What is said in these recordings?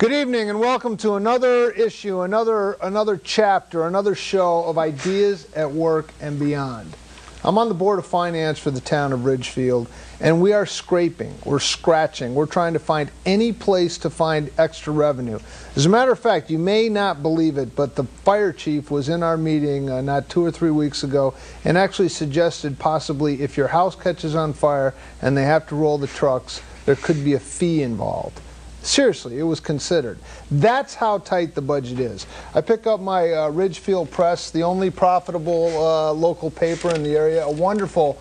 Good evening and welcome to another issue, another chapter, another show of Ideas at Work and Beyond. I'm on the Board of Finance for the town of Ridgefield, and we are scraping, we're scratching, we're trying to find any place to find extra revenue. As a matter of fact, you may not believe it, but the fire chief was in our meeting not 2 or 3 weeks ago and actually suggested possibly if your house catches on fire and they have to roll the trucks, there could be a fee involved. Seriously, it was considered. That's how tight the budget is. I pick up my Ridgefield Press, the only profitable local paper in the area, a wonderful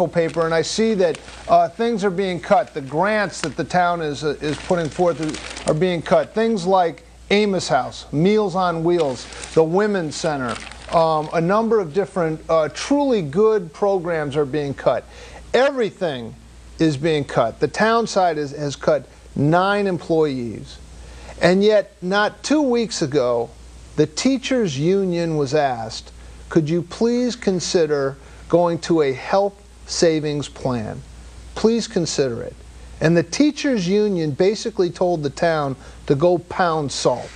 paper, and I see that things are being cut. The grants that the town is putting forth are being cut. Things like Amos House, Meals on Wheels, the Women's Center, a number of different truly good programs are being cut. Everything is being cut. The town side has cut 9 employees. And yet, not 2 weeks ago, the teachers' union was asked, could you please consider going to a health savings plan? Please consider it. And the teachers' union basically told the town to go pound salt.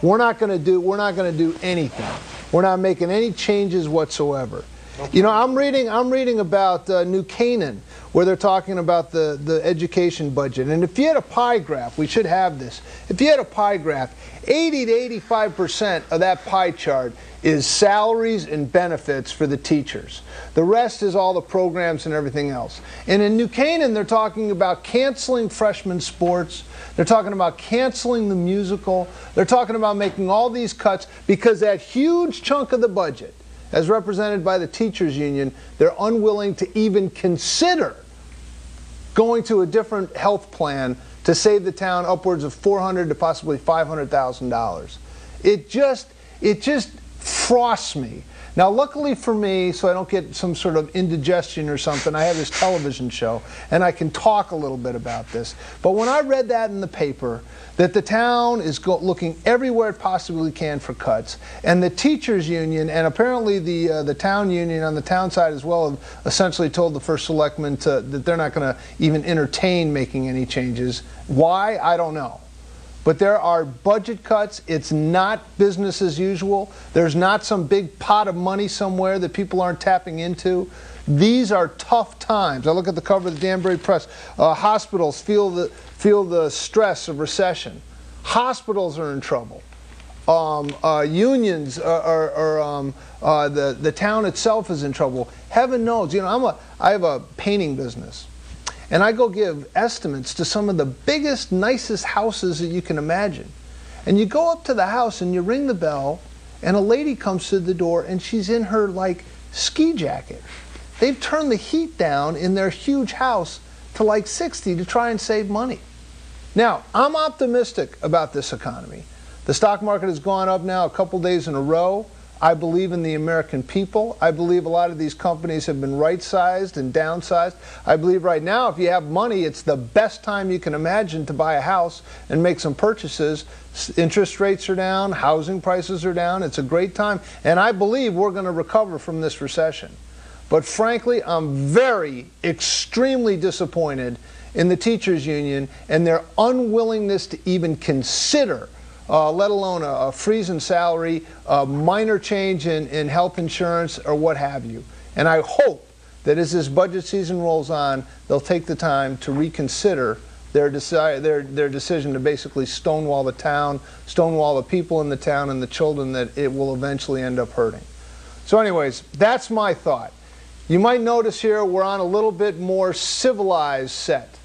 We're not going to do anything. We're not making any changes whatsoever. You know, I'm reading about New Canaan, where they're talking about the education budget. And if you had a pie graph, we should have this. If you had a pie graph, 80 to 85% of that pie chart is salaries and benefits for the teachers. The rest is all the programs and everything else. And in New Canaan, they're talking about canceling freshman sports. They're talking about canceling the musical. They're talking about making all these cuts because that huge chunk of the budget, as represented by the teachers union, they're unwilling to even consider going to a different health plan to save the town upwards of $400,000 to possibly $500,000. It just frosts me. Now, luckily for me, so I don't get some sort of indigestion or something, I have this television show, and I can talk a little bit about this. But when I read that in the paper, that the town is looking everywhere it possibly can for cuts, and the teachers union, and apparently the town union on the town side as well, have essentially told the first selectman that they're not going to even entertain making any changes. Why? I don't know. But there are budget cuts. It's not business as usual. There's not some big pot of money somewhere that people aren't tapping into. These are tough times. I look at the cover of the Danbury Press. Hospitals feel the stress of recession. Hospitals are in trouble. Unions the town itself is in trouble. Heaven knows. You know, I have a painting business. And I go give estimates to some of the biggest, nicest houses that you can imagine. And you go up to the house and you ring the bell, and a lady comes to the door and she's in her, like, ski jacket. They've turned the heat down in their huge house to like 60 to try and save money. Now, I'm optimistic about this economy. The stock market has gone up now a couple days in a row. I believe in the American people. I believe a lot of these companies have been right-sized and downsized. I believe right now, if you have money, it's the best time you can imagine to buy a house and make some purchases. Interest rates are down, housing prices are down. It's a great time, and I believe we're going to recover from this recession. But frankly, I'm extremely disappointed in the teachers union and their unwillingness to even consider let alone a freeze in salary, a minor change in health insurance, or what have you. And I hope that as this budget season rolls on, they'll take the time to reconsider their decision to basically stonewall the town, stonewall the people in the town and the children that it will eventually end up hurting. So anyways, that's my thought. You might notice here we're on a little bit more civilized set.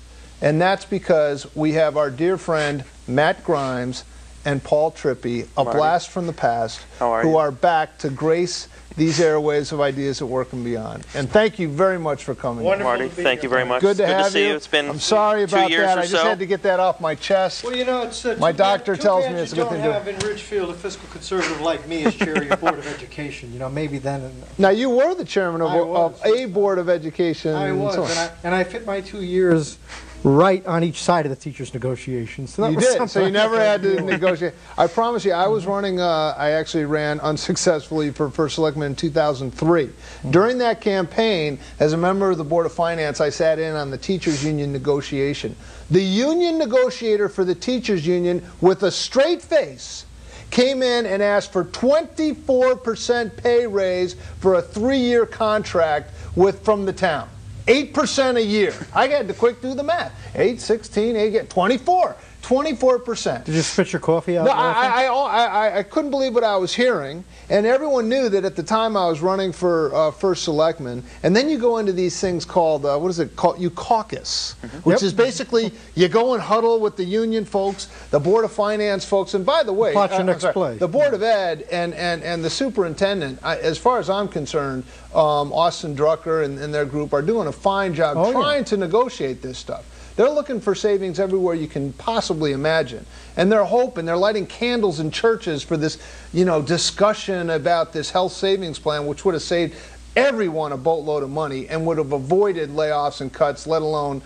And that's because we have our dear friend Matt Grimes and Paul Trippi, a blast from the past, who are back to grace these airwaves of Ideas at Work and Beyond. And thank you very much for coming. Wonderful, Marty. Thank you very much. Good to have see you. It's been I'm sorry about 2 years that. or I just had to get that off my chest. Well, you know, it's my doctor tells me it's a good thing to do. Don't have in Ridgefield a fiscal conservative like me as chair of your Board of Education. You know, maybe then. Now, you were the chairman of a Board of Education. I was, and I fit my 2 years right on each side of the teachers' negotiations. So that You was did, so something you never had to do. negotiate. I promise you, I was running, I actually ran unsuccessfully for first selectman in 2003. During that campaign, as a member of the Board of Finance, I sat in on the teachers' union negotiation. The union negotiator for the teachers' union, with a straight face, came in and asked for 24% pay raise for a 3-year contract from the town. 8% a year. I had to quick do the math. 8, 16, 8, 24. 24%. Did you spit your coffee out? No, I couldn't believe what I was hearing, and everyone knew that at the time I was running for first selectman. And then you go into these things called, what is it called? You caucus, which is basically you go and huddle with the union folks, the Board of Finance folks, and by the way, Plot your next play. The Board of Ed and the superintendent, as far as I'm concerned, Austin Drucker and their group are doing a fine job trying to negotiate this stuff. They're looking for savings everywhere you can possibly imagine. And they're hoping, they're lighting candles in churches for this, discussion about this health savings plan, which would have saved everyone a boatload of money and would have avoided layoffs and cuts, let alone,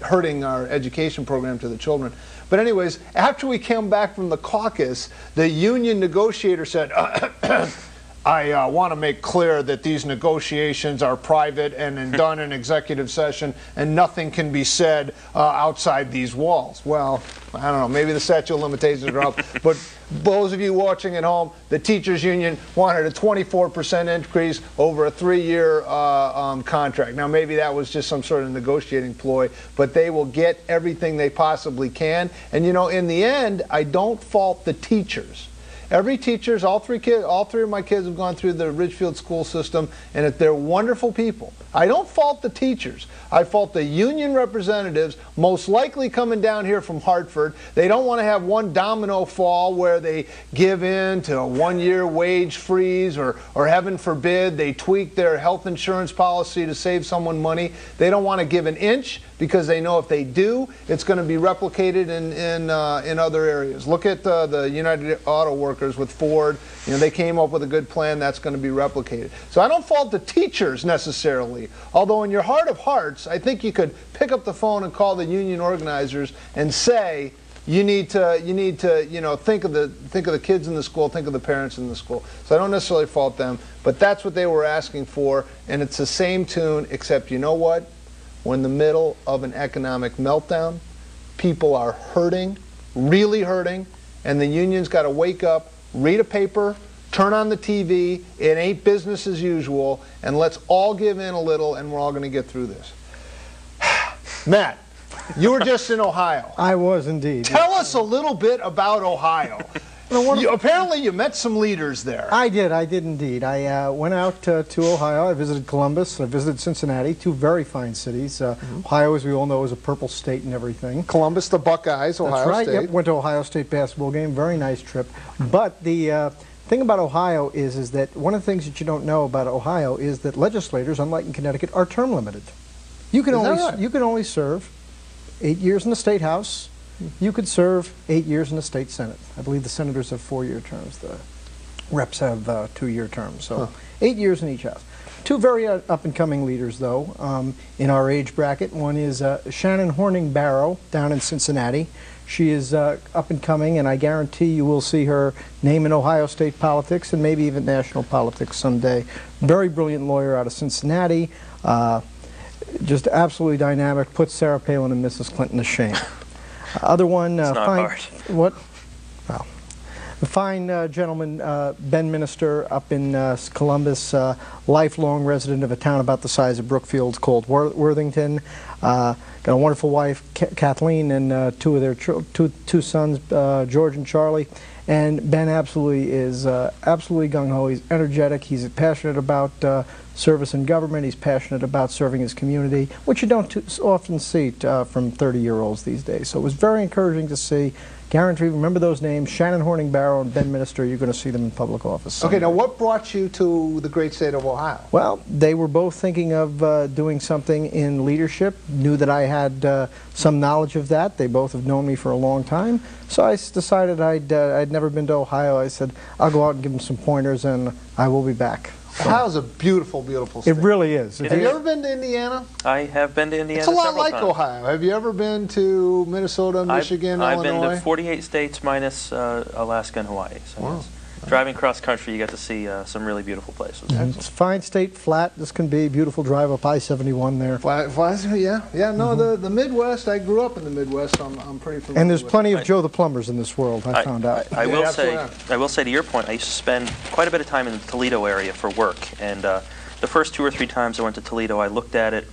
hurting our education program to the children. But anyways, after we came back from the caucus, the union negotiator said, I want to make clear that these negotiations are private and done in executive session, and nothing can be said outside these walls. Well, I don't know, maybe the statute of limitations are up, but those of you watching at home, the teachers union wanted a 24% increase over a 3-year contract. Now, maybe that was just some sort of negotiating ploy, but they will get everything they possibly can. And in the end, I don't fault the teachers. Every teachers, all three of my kids have gone through the Ridgefield school system, and they're wonderful people. I don't fault the teachers. I fault the union representatives, most likely coming down here from Hartford. They don't want to have one domino fall where they give in to a 1-year wage freeze, or heaven forbid, they tweak their health insurance policy to save someone money. They don't want to give an inch because they know if they do, it's going to be replicated in other areas. Look at the United Auto Workers with Ford. They came up with a good plan that's going to be replicated. So I don't fault the teachers necessarily, although in your heart of hearts, I think you could pick up the phone and call the union organizers and say, you need to think of the kids in the school, think of the parents in the school. So I don't necessarily fault them, but that's what they were asking for, and it's the same tune, except you know what? We're in the middle of an economic meltdown. People are hurting, really hurting, and the union's got to wake up, read a paper, turn on the TV. It ain't business as usual, and let's all give in a little, and we're all going to get through this. Matt, you were just in Ohio. I was indeed. Tell us a little bit about Ohio. Apparently you met some leaders there. I did indeed. I went out to Ohio. I visited Columbus. I visited Cincinnati, 2 very fine cities. Ohio, as we all know, is a purple state and everything. Columbus, the Buckeyes, Ohio That's right. State. Yep, went to Ohio State basketball game. Very nice trip. But the thing about Ohio is that one of the things that you don't know about Ohio is that legislators, unlike in Connecticut, are term limited. You can only serve 8 years in the State House. You could serve 8 years in the State Senate. I believe the senators have 4-year terms. The reps have 2-year terms. So 8 years in each house. 2 very up-and-coming leaders, though, in our age bracket. One is Shannon Horning Barrow down in Cincinnati. She is up-and-coming, and I guarantee you will see her name in Ohio State politics and maybe even national politics someday. Very brilliant lawyer out of Cincinnati. Just absolutely dynamic. Puts Sarah Palin and Mrs. Clinton to shame. Other one, it's not hard. What? Well, a fine gentleman, Ben Minister, up in Columbus, lifelong resident of a town about the size of Brookfield called Worthington. Got a wonderful wife, Kathleen, and 2 of their two sons, George and Charlie. And Ben absolutely is absolutely gung-ho. He's energetic. He's passionate about service in government. He's passionate about serving his community, which you don't often see from 30-year-olds these days. So it was very encouraging to see. Guarantee, remember those names, Shannon Horning Barrow and Ben Minister. You're going to see them in public office someday. Okay, now what brought you to the great state of Ohio? Well, they were both thinking of doing something in leadership, knew that I had some knowledge of that. They both have known me for a long time. So I decided I'd never been to Ohio. I said, I'll go out and give them some pointers, and I will be back. Ohio's a beautiful, beautiful state. It really is. Have you ever been to Indiana? I have been to Indiana It's a lot several like times. Ohio. Have you ever been to Minnesota, Michigan, I've Illinois? been to 48 states minus Alaska and Hawaii. So Wow. yes. Driving cross country, you get to see some really beautiful places. It's a fine state, flat. This can be a beautiful drive up I-71 there. Yeah. No, the Midwest. I grew up in the Midwest, so I'm pretty familiar. And there's with plenty it. of Joe the Plumbers in this world, I found out. I Yeah, will absolutely. I will say to your point, I used to spend quite a bit of time in the Toledo area for work, and the first 2 or 3 times I went to Toledo, I looked at it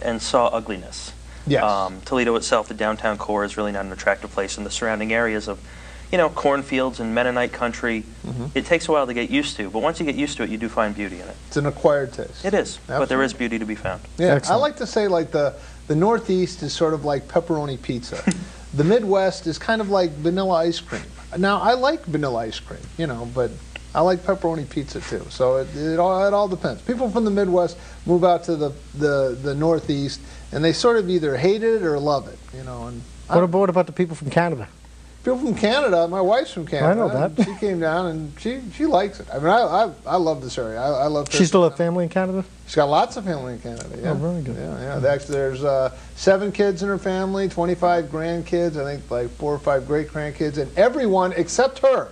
and saw ugliness. Yes. Toledo itself, the downtown core, is really not an attractive place, and the surrounding areas of, cornfields and Mennonite country, it takes a while to get used to, but once you get used to it, you do find beauty in it. It's an acquired taste. It is, but there is beauty to be found. Yeah, Excellent. I like to say like the Northeast is sort of like pepperoni pizza. The Midwest is kind of like vanilla ice cream. Now, I like vanilla ice cream, but I like pepperoni pizza too. So it all depends. People from the Midwest move out to the Northeast, and they sort of either hate it or love it, And What about the people from Canada? people from Canada, my wife's from Canada. I know that. And she came down and she likes it. I mean, I love this area. I love. She still have family in Canada? She's got lots of family in Canada. Yeah. Oh, very good. Yeah. Actually, there's 7 kids in her family, 25 grandkids, I think like 4 or 5 great grandkids, and everyone except her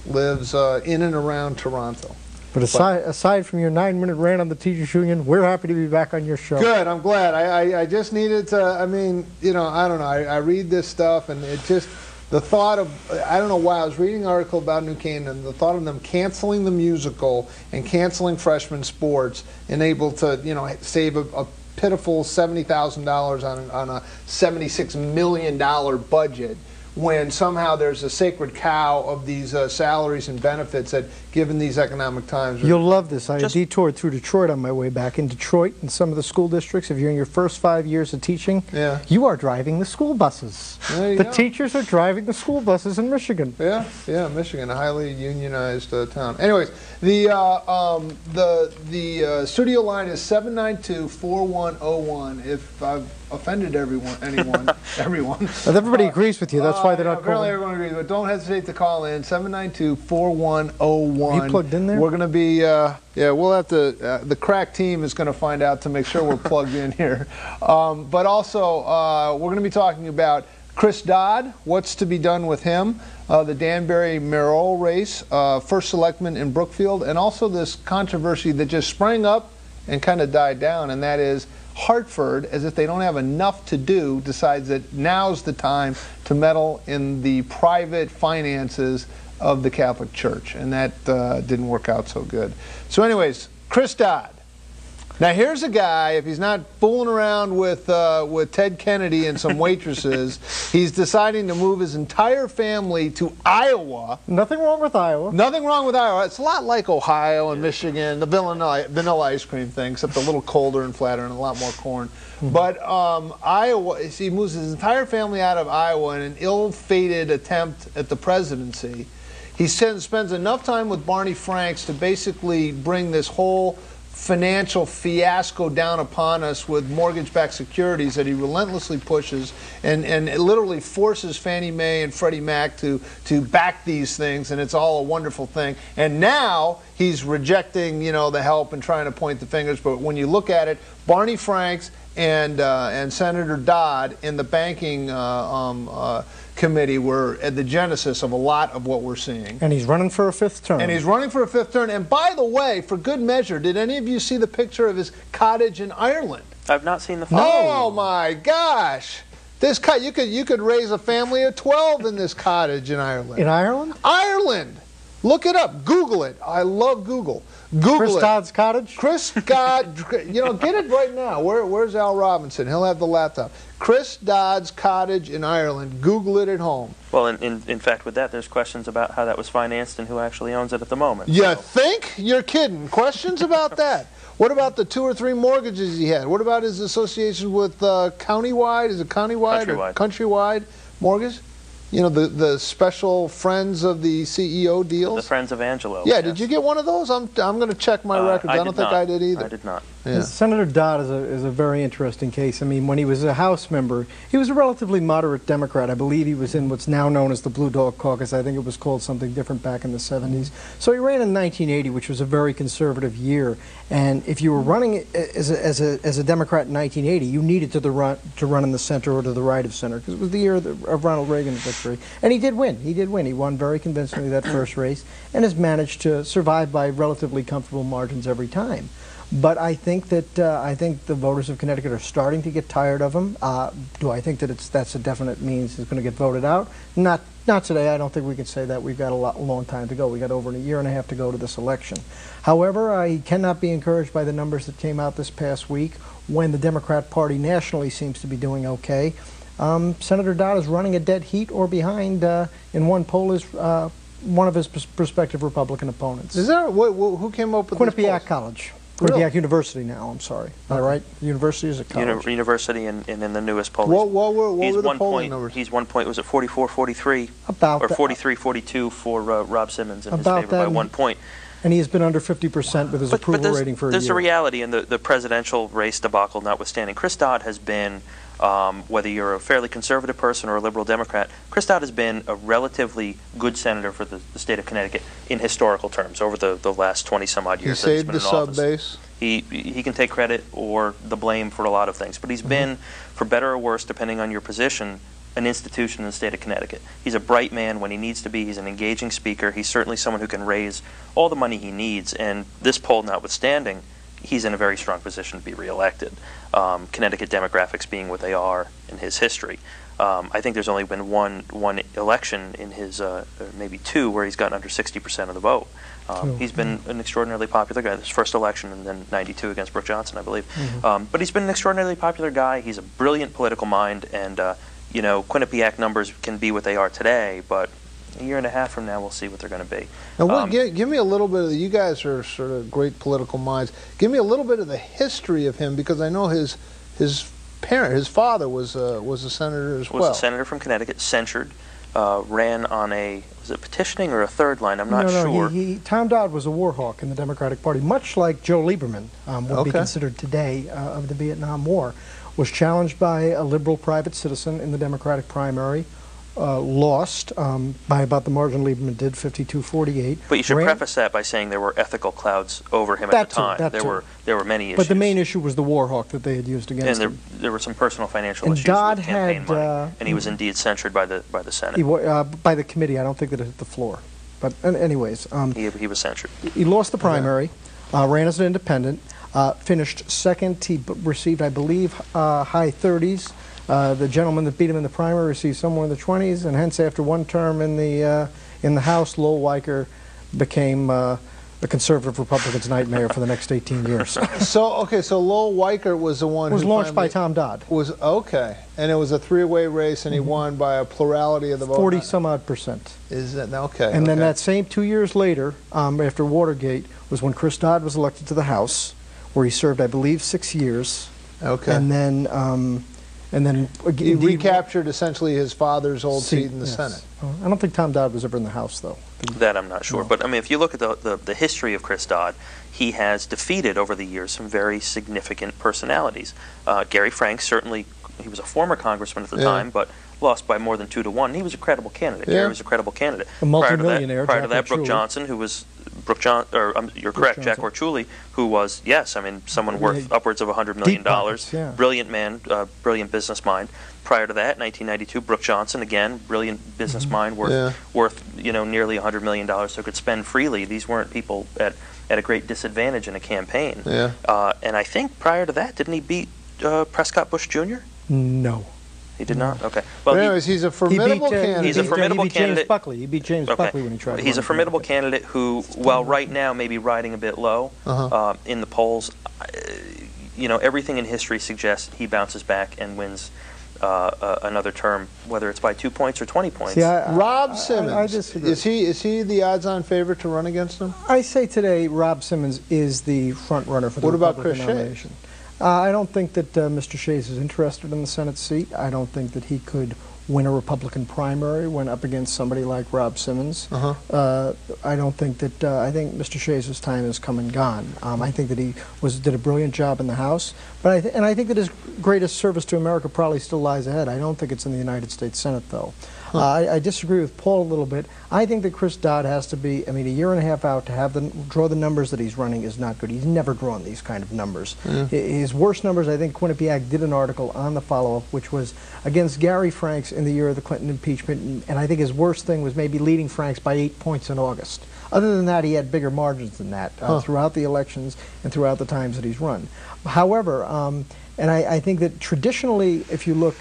lives in and around Toronto. But aside from your 9-minute rant on the teachers union, we're happy to be back on your show. Good. I'm glad. I just needed to. I mean, I don't know. I read this stuff, and it just the thought of I don't know why I was reading an article about New Canaan. The thought of them canceling the musical and canceling freshman sports and able to save a pitiful $70,000 on a $76 million budget, when somehow there's a sacred cow of these salaries and benefits that, given these economic times, You'll love this. I detoured through Detroit on my way back. In Detroit, in some of the school districts, if you're in your first 5 years of teaching, you are driving the school buses. There you The go. teachers are driving the school buses in Michigan. Yeah, Michigan, a highly unionized town. Anyways, the studio line is 792-4101. If I've offended anyone. Everybody agrees with you. That's why they're not apparently calling. everyone agrees, but don't hesitate to call in 792-4101. Are you plugged in there? We're going to be we'll have to. The crack team is going to find out to make sure we're plugged in here. But also, we're going to be talking about Chris Dodd, what's to be done with him, the Danbury mayoral race, first selectman in Brookfield, and also this controversy that just sprang up and kind of died down, and that is Hartford, as if they don't have enough to do, decides that now's the time to meddle in the private finances of the Catholic Church, and that didn't work out so good. So anyways, Chris Dodd. Now here's a guy, if he's not fooling around with Ted Kennedy and some waitresses, he's deciding to move his entire family to Iowa. Nothing wrong with Iowa. Nothing wrong with Iowa. It's a lot like Ohio and Michigan, the vanilla ice cream thing, except a little colder and flatter and a lot more corn. But Iowa, he moves his entire family out of Iowa in an ill-fated attempt at the presidency. He spends enough time with Barney Franks to basically bring this whole financial fiasco down upon us with mortgage-backed securities that he relentlessly pushes, and it literally forces Fannie Mae and Freddie Mac to back these things, and it's all a wonderful thing. And now he's rejecting, the help and trying to point the fingers. But when you look at it, Barney Franks and Senator Dodd in the banking committee were at the genesis of a lot of what we're seeing. And he's running for a 5th term. And by the way, for good measure, did any of you see the picture of his cottage in Ireland? I've not seen the photo. Oh my gosh! This you could raise a family of 12 in this cottage in Ireland. In Ireland? Ireland! Look it up. Google it. I love Google. Google Chris it. Dodd's cottage? Chris Dodd, get it right now. Where's Al Robinson? He'll have the laptop. Chris Dodd's cottage in Ireland. Google it at home. Well, in fact, with that, there's questions about how that was financed and who actually owns it at the moment. You think? You're kidding. Questions about that? What about the 2 or 3 mortgages he had? What about his associations with Countywide? Is it Countywide or Countrywide. Countrywide Mortgage? the special Friends of the CEO deals? The Friends of Angelo. Yeah, yes. did you get one of those? I'm going to check my records. I don't think I did either. I did not. Yeah. Senator Dodd is a very interesting case. I mean, when he was a House member, he was a relatively moderate Democrat. I believe he was in what's now known as the Blue Dog Caucus. I think it was called something different back in the 70s. So he ran in 1980, which was a very conservative year. And if you were running as a Democrat in 1980, you needed to run in the center or to the right of center, because it was the year of Ronald Reagan's victory. And he did win. He did win. He won very convincingly that first race and has managed to survive by relatively comfortable margins every time. But I think that the voters of Connecticut are starting to get tired of him. Do I think that that's a definite means he's going to get voted out? Not today. I don't think we can say that. We've got a long time to go. We got over a year and a half to go to this election. However, I cannot be encouraged by the numbers that came out this past week, when the Democrat Party nationally seems to be doing okay. Senator Dodd is running a dead heat or behind in one poll is one of his prospective Republican opponents. Is there who came up with this Quinnipiac poll? College. Really? Quinnipiac University now, I'm sorry. Am I right? University is a college. University and in the newest poll. What were the polling numbers? He's 1 point, was it 44-43? About or that. 43-42 for Rob Simmons in his About favor by 1 point. And he has been under 50% with his approval rating for a year. There's a reality in the presidential race debacle notwithstanding. Chris Dodd has been, whether you're a fairly conservative person or a liberal Democrat, Chris Dodd has been a relatively good senator for the state of Connecticut in historical terms over the last 20-some-odd years. He saved the sub-base? He can take credit or the blame for a lot of things, but he's been, for better or worse, depending on your position, an institution in the state of Connecticut. He's a bright man when he needs to be. He's an engaging speaker. He's certainly someone who can raise all the money he needs, and this poll notwithstanding, he's in a very strong position to be reelected. Connecticut demographics being what they are in his history. I think there's only been one election in his, maybe two, where he's gotten under 60% of the vote. He's been an extraordinarily popular guy. His first election, and then '92 against Brooke Johnson, I believe. But he's been an extraordinarily popular guy. He's a brilliant political mind, and Quinnipiac numbers can be what they are today, but a year and a half from now, we'll see what they're going to be. Now, give me a little bit of you guys are sort of great political minds. Give me a little bit of the history of him, because I know his father was a senator as well. Was a senator from Connecticut, censured, ran on was it petitioning or a third line? I'm not sure. Tom Dodd was a war hawk in the Democratic Party, much like Joe Lieberman would be considered today of the Vietnam War. Was challenged by a liberal private citizen in the Democratic primary, lost by about the margin Lieberman did, 52-48. But you should preface that by saying there were ethical clouds over him at the time. There were many issues. But the main issue was the war hawk that they had used against him. And there were some personal financial and issues Dodd with campaign had, money, and he was indeed censured by the Senate. By the committee. I don't think that it hit the floor. But anyways, he was censured. He lost the primary, ran as an independent, finished second. He received, I believe, high 30s. The gentleman that beat him in the primary received somewhere in the 20s, and hence, after one term in the House, Lowell Weicker became the conservative Republican's nightmare for the next 18 years. So Lowell Weicker was the one who was launched by finally Tom Dodd. And it was a three-way race, and he won by a plurality of the vote. 40-some-odd%. Is that okay? And then that same 2 years later, after Watergate, was when Chris Dodd was elected to the House, where he served, I believe, 6 years. Okay. And then he recaptured essentially his father's old seat in the Senate. I don't think Tom Dodd was ever in the House, though. That I'm not sure. No. But I mean, if you look at the history of Chris Dodd, he has defeated over the years some very significant personalities. Gary Franks, certainly, he was a former congressman at the time, but lost by more than 2 to 1. He was a credible candidate. Gary was a credible candidate. A multimillionaire. Prior to that, Brooke Johnson, who was you're correct, Jack Orchuli, who was, someone worth upwards of $100 million. Brilliant man, brilliant business mind. Prior to that, 1992, Brooke Johnson, again, brilliant business mind, worth nearly $100 million, so could spend freely. These weren't people at a great disadvantage in a campaign. And I think prior to that, didn't he beat Prescott Bush Jr.? No. He did not? Okay. Well, anyways, he's a formidable candidate. He's a formidable candidate. He beat James Buckley when he tried to He's a formidable candidate who, while right now maybe riding a bit low in the polls, everything in history suggests he bounces back and wins another term, whether it's by 2 points or 20 points. Rob Simmons, I disagree. Is he the odds-on favorite to run against him? I say today Rob Simmons is the front runner for the Republican nomination. I don't think that Mr. Shays is interested in the Senate seat. I don't think that he could win a Republican primary, went up against somebody like Rob Simmons. I don't think that, I think Mr. Shays' time has come and gone. I think that he did a brilliant job in the House, but I think that his greatest service to America probably still lies ahead. I don't think it's in the United States Senate, though. I disagree with Paul a little bit. I think that Chris Dodd has to be, I mean, a year and a half out to have draw the numbers that he's running is not good. He's never drawn these kind of numbers. His worst numbers, I think Quinnipiac did an article on the follow-up, which was against Gary Franks in the year of the Clinton impeachment, and I think his worst thing was maybe leading Franks by 8 points in August. Other than that, he had bigger margins than that throughout the elections and throughout the times that he's run. However, and I think that traditionally, if you look,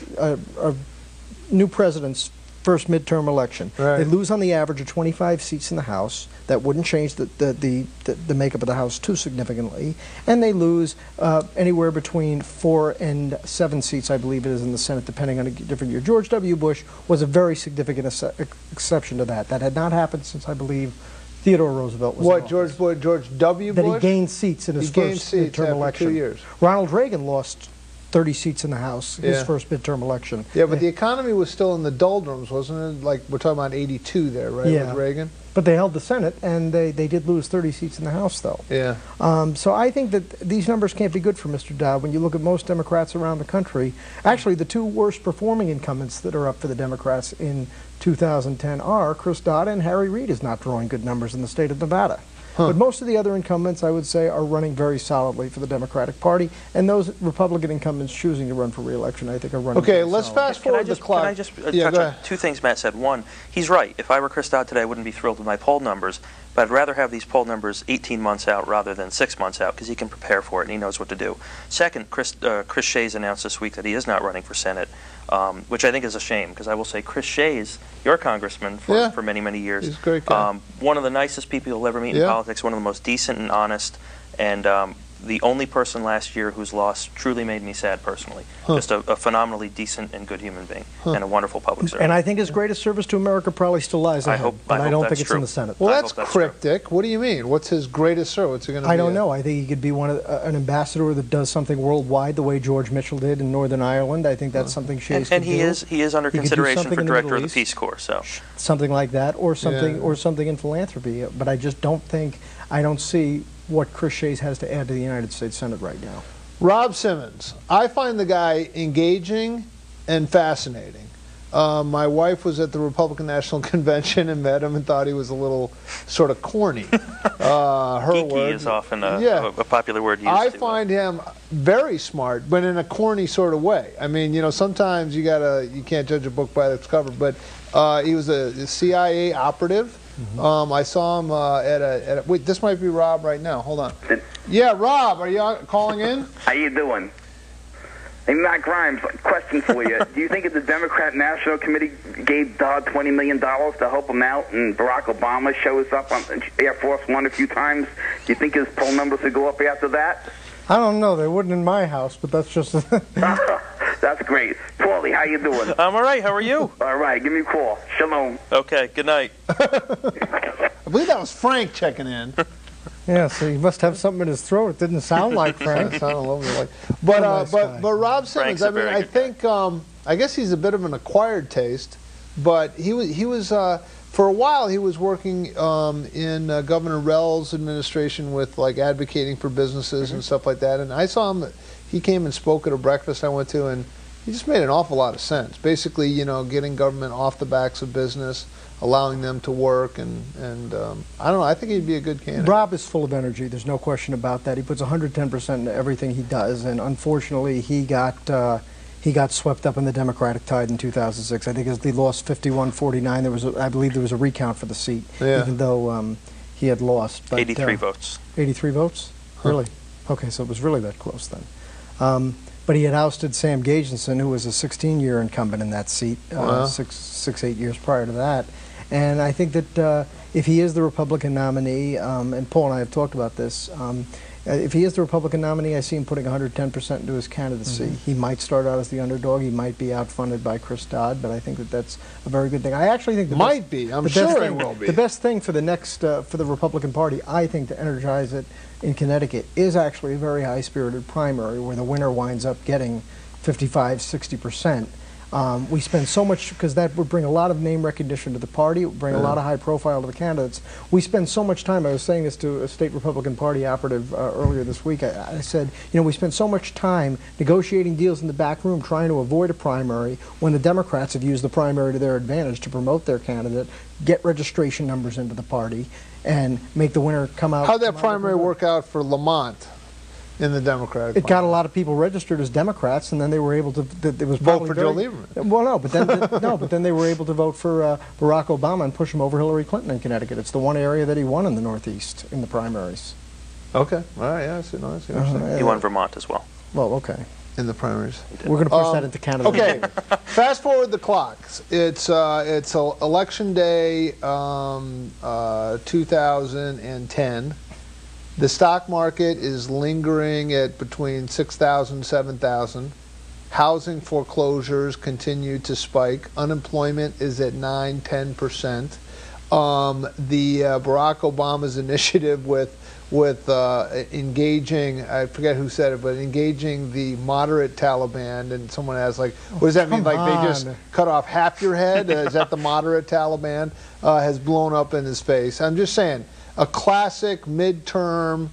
new presidents' first midterm election, they lose on the average of 25 seats in the House. That wouldn't change the makeup of the House too significantly, and they lose anywhere between 4 and 7 seats, I believe it is, in the Senate, depending on a different year. George W. Bush was a very significant exception to that. That had not happened since, I believe, Theodore Roosevelt was What, George W. Bush? That he gained seats in his first midterm election. 2 years. Ronald Reagan lost 30 seats in the House, his first midterm election. Yeah, but the economy was still in the doldrums, wasn't it? Like, we're talking about 82 there, right, with Reagan? But they held the Senate, and they did lose 30 seats in the House, though. Yeah. So I think that these numbers can't be good for Mr. Dodd. When you look at most Democrats around the country, actually the two worst performing incumbents that are up for the Democrats in 2010 are Chris Dodd, and Harry Reid is not drawing good numbers in the state of Nevada. But most of the other incumbents, I would say, are running very solidly for the Democratic Party, and those Republican incumbents choosing to run for re-election, I think, are running very let's solidly. fast forward the clock. Can I just touch on two things Matt said? One, he's right. If I were Chris Dodd today, I wouldn't be thrilled with my poll numbers, but I'd rather have these poll numbers 18 months out rather than 6 months out, because he can prepare for it and he knows what to do. Second, Chris Shays announced this week that he is not running for Senate, which I think is a shame, because I will say Chris Shays, your congressman for many, many years, he's a great guy. One of the nicest people you'll ever meet in politics, one of the most decent and honest, and the only person last year whose loss truly made me sad personally. Just a phenomenally decent and good human being, and a wonderful public servant. And I think his greatest service to America probably still lies ahead, but I don't think it's in the Senate. Well, that's cryptic. What do you mean? What's his greatest service? What's he going to be? I don't know. I think he could be an ambassador that does something worldwide the way George Mitchell did in Northern Ireland. I think that's something Shays could do. And he is under consideration for director of the Peace Corps, so something like that, or something in philanthropy. But I just don't think, I don't see what Chris Shays has to add to the United States Senate right now. Rob Simmons. I find the guy engaging and fascinating. My wife was at the Republican National Convention and met him and thought he was a little sort of corny. Geeky is often a popular word used. I find him very smart, but in a corny sort of way. I mean, you know, sometimes you can't judge a book by its cover, but he was a CIA operative. I saw him wait, this might be Rob right now. Hold on. Yeah, Rob, are you calling in? How you doing? Hey, Matt Grimes, question for you. Do you think if the Democrat National Committee gave Dodd $20 million to help him out and Barack Obama shows up on Air Force One a few times, do you think his poll numbers would go up after that? I don't know. They wouldn't in my house, but that's just... That's great. Paulie, how you doing? I'm all right. How are you? All right. Give me a call. Shalom. Okay. Good night. I believe that was Frank checking in. Yeah, so he must have something in his throat. It didn't sound like Frank. But Rob Simmons, I mean, I think I guess he's a bit of an acquired taste, but he was for a while he was working in Governor Rell's administration with like advocating for businesses and stuff like that. And I saw him. He came and spoke at a breakfast I went to, and he just made an awful lot of sense. Basically, you know, getting government off the backs of business, allowing them to work, and I don't know. I think he'd be a good candidate. Rob is full of energy. There's no question about that. He puts 110% into everything he does, and unfortunately, he got swept up in the Democratic tide in 2006. I think he lost 51-49. I believe there was a recount for the seat, even though he had lost. But, 83 votes. 83 votes? Really? Okay, so it was really that close then. But he had ousted Sam Gagenson, who was a 16-year incumbent in that seat, 8 years prior to that. And I think that if he is the Republican nominee, and Paul and I have talked about this, if he is the Republican nominee, I see him putting 110% into his candidacy. He might start out as the underdog. He might be outfunded by Chris Dodd, but I think that that's a very good thing. I actually think I'm sure it will be. The best thing for the next for the Republican Party, I think, to energize it in Connecticut is actually a very high-spirited primary where the winner winds up getting 55-60%. We spend so much, because that would bring a lot of name recognition to the party, it would bring a lot of high profile to the candidates. We spend so much time, I was saying this to a state Republican Party operative earlier this week, I said, you know, we spend so much time negotiating deals in the back room trying to avoid a primary when the Democrats have used the primary to their advantage to promote their candidate, get registration numbers into the party, and make the winner come out. How'd that primary work out for Lamont in the Democratic It got a lot of people registered as Democrats, and then they were able to. It was vote for Joe Lieberman. Well, no, but then but then they were able to vote for Barack Obama and push him over Hillary Clinton in Connecticut. It's the one area that he won in the Northeast in the primaries. Okay, all right, yeah, I see. No, I see what you're saying. He won Vermont as well. Well, okay. In the primaries. We're going to push that into Canada. Okay, fast forward the clocks. It's election day 2010. The stock market is lingering at between 6,000 and 7,000. Housing foreclosures continue to spike. Unemployment is at 9–10%. The Barack Obama's initiative with engaging, I forget who said it, but engaging the moderate Taliban, and someone asked, like, what does that mean? Like they just cut off half your head? Is that the moderate Taliban? Has blown up in his face. I'm just saying, a classic midterm,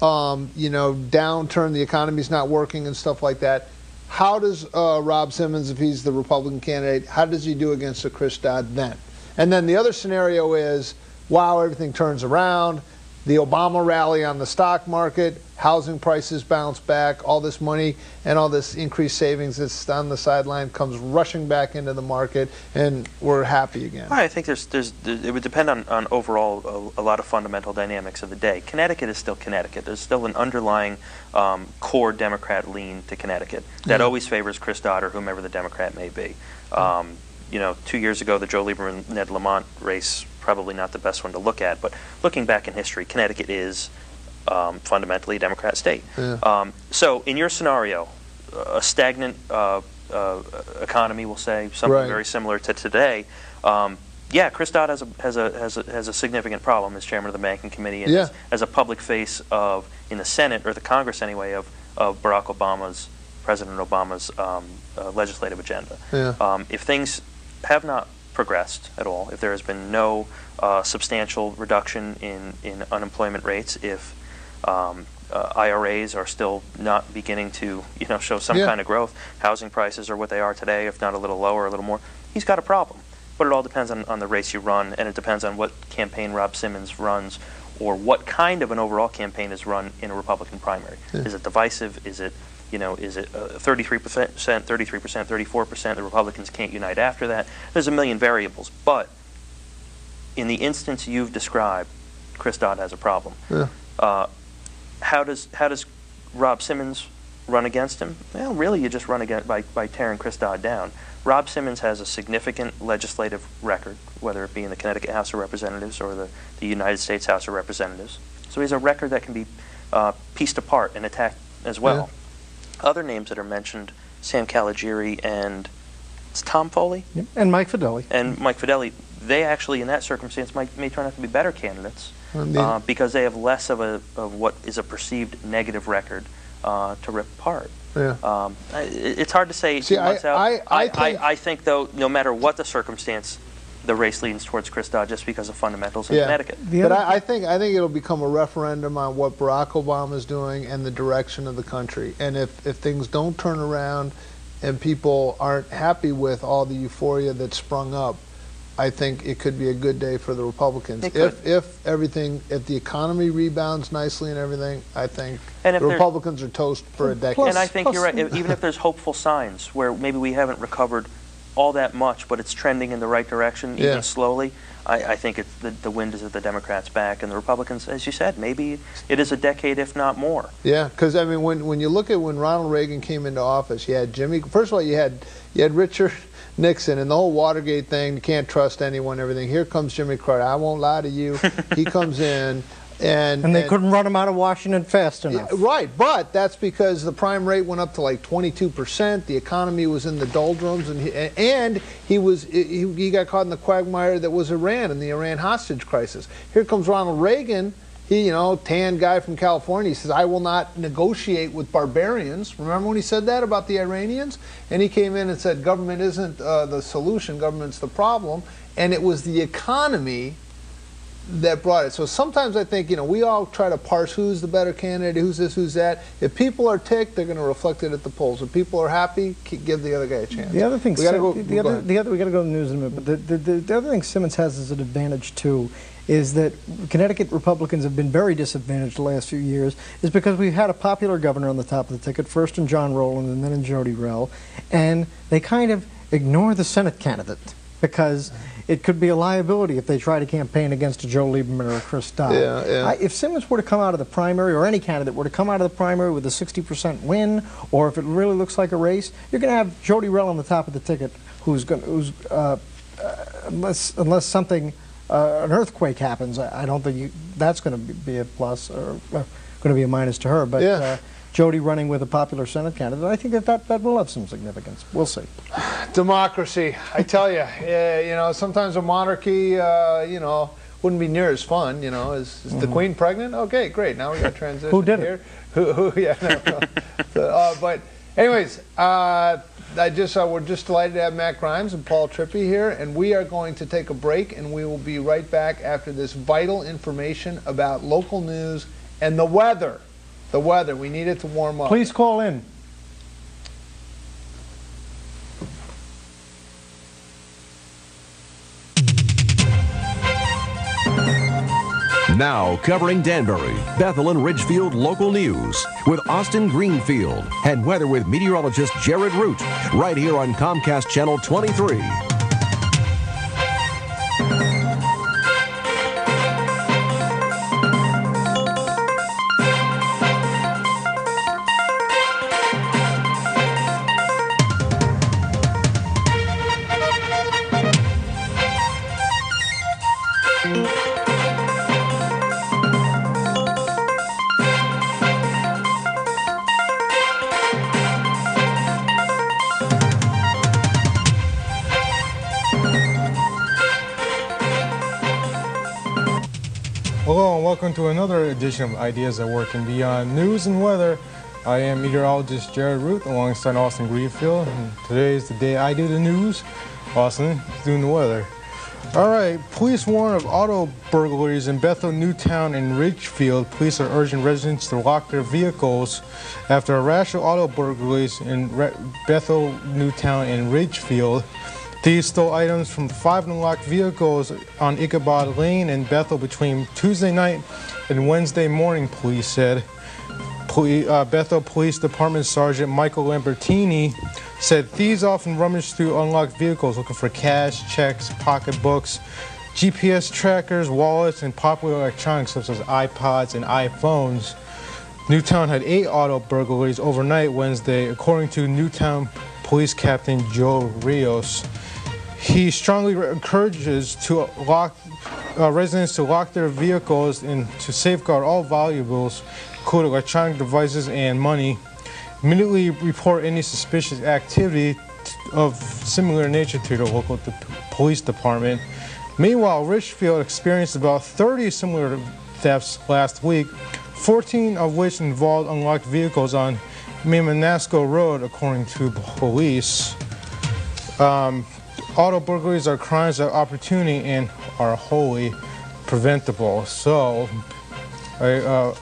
you know, downturn. The economy's not working and stuff like that. How does Rob Simmons, if he's the Republican candidate, how does he do against a Chris Dodd then? And then the other scenario is, wow, everything turns around. The Obama rally on the stock market, housing prices bounce back, all this money and all this increased savings that's on the sideline comes rushing back into the market, and we're happy again. I think it would depend on overall a lot of fundamental dynamics of the day. Connecticut is still Connecticut. There's still an underlying core Democrat lean to Connecticut that always favors Chris Dodd or whomever the Democrat may be. You know, 2 years ago, the Joe Lieberman-Ned Lamont race, probably not the best one to look at, but looking back in history, Connecticut is fundamentally a Democrat state. Yeah. So in your scenario, a stagnant economy, we'll say, something very similar to today, yeah, Chris Dodd has a significant problem as chairman of the banking committee and as a public face of, in the Senate, or the Congress anyway, of Barack Obama's, President Obama's legislative agenda. Yeah. If things have not progressed at all, if there has been no substantial reduction in unemployment rates, if IRAs are still not beginning to, you know, show some kind of growth, housing prices are what they are today, if not a little lower, a little more, he's got a problem. But it all depends on the race you run, and it depends on what campaign Rob Simmons runs, or what kind of an overall campaign is run in a Republican primary. Yeah. Is it divisive? Is it, you know, is it 33%, 33%, 34%? The Republicans can't unite after that. There's a million variables. But in the instance you've described, Chris Dodd has a problem. Yeah. How does Rob Simmons run against him? Well, really, you just run against by tearing Chris Dodd down. Rob Simmons has a significant legislative record, whether it be in the Connecticut House of Representatives or the United States House of Representatives. So he has a record that can be pieced apart and attacked as well. Yeah. Other names that are mentioned, Sam Caligiuri and it's Tom Foley? Yep. And Mike Fedeli. And Mike Fedeli, they actually, in that circumstance, may turn out to be better candidates because they have less of what is a perceived negative record to rip apart. Yeah. It's hard to say. See, I think, though, no matter what the circumstance, the race leans towards Chris Dodd just because of fundamentals in Connecticut. But I think it'll become a referendum on what Barack Obama is doing and the direction of the country. And if things don't turn around and people aren't happy with all the euphoria that's sprung up, I think it could be a good day for the Republicans. If the economy rebounds nicely and everything, I think the Republicans are toast for a decade. And I think you're right. Even if there's hopeful signs where maybe we haven't recovered all that much, but it's trending in the right direction, even slowly, I think the wind is at the Democrats' back, and the Republicans, as you said, maybe it is a decade, if not more. Yeah, because I mean, when you look at when Ronald Reagan came into office, you had Jimmy. First of all, you had Richard Nixon and the whole Watergate thing. You can't trust anyone. Everything. Here comes Jimmy Carter. I won't lie to you. He comes in. And they couldn't run him out of Washington fast enough. Right, but that's because the prime rate went up to like 22%. The economy was in the doldrums, and he got caught in the quagmire that was Iran and the Iran hostage crisis. Here comes Ronald Reagan, He, you know, tan guy from California, he says, I will not negotiate with barbarians. Remember when he said that about the Iranians? And he came in and said, government isn't the solution, government's the problem. And it was the economy that brought it. So sometimes I think, you know, we all try to parse who's the better candidate, who's this, who's that. If people are ticked, they're going to reflect it at the polls. If people are happy, give the other guy a chance. The other thing, we got to go. we got to go to the news in a minute. But the other thing Simmons has as an advantage too is that Connecticut Republicans have been very disadvantaged the last few years. Is because we've had a popular governor on the top of the ticket, first in John Rowland and then in Jody Rell, and they kind of ignore the Senate candidate because it could be a liability if they try to campaign against a Joe Lieberman or a Chris Dodd. If Simmons were to come out of the primary, or any candidate were to come out of the primary with a 60% win, or if it really looks like a race, you're going to have Jody Rell on the top of the ticket, unless something, an earthquake happens. I don't think that's going to be a plus or going to be a minus to her. But Jody running with a popular Senate candidate, I think that will have some significance. We'll see. Democracy, I tell you, you know, sometimes a monarchy, you know, wouldn't be near as fun. You know, is the Queen pregnant? Okay, great. Now we got transition. Who did here. Who? Yeah. No. But anyways, we're just delighted to have Matt Grimes and Paul Trippi here, and we are going to take a break, and we will be right back after this vital information about local news and the weather. The weather, we need it to warm up. Please call in. Now covering Danbury, Bethel, and Ridgefield local news with Austin Greenfield and weather with meteorologist Jared Root, right here on Comcast Channel 23. Hello and welcome to another edition of Ideas at Work and Beyond News and Weather. I am meteorologist Jared Root alongside Austin Greenfield. And today is the day I do the news. Austin is doing the weather. All right, police warn of auto burglaries in Bethel, Newtown, and Ridgefield. Police are urging residents to lock their vehicles after a rash of auto burglaries in Bethel, Newtown, and Ridgefield. Thieves stole items from 5 unlocked vehicles on Ichabod Lane in Bethel between Tuesday night and Wednesday morning, police said. Bethel Police Department Sergeant Michael Lambertini said thieves often rummage through unlocked vehicles looking for cash, checks, pocketbooks, GPS trackers, wallets, and popular electronics such as iPods and iPhones. Newtown had 8 auto burglaries overnight Wednesday, according to Newtown Police Captain Joe Rios. He strongly encourages residents to lock their vehicles and to safeguard all valuables, including electronic devices and money. Immediately report any suspicious activity of similar nature to the local police department. Meanwhile, Ridgefield experienced about 30 similar thefts last week, 14 of which involved unlocked vehicles on Manasco Road, according to police. Auto burglaries are crimes of opportunity and are wholly preventable. So,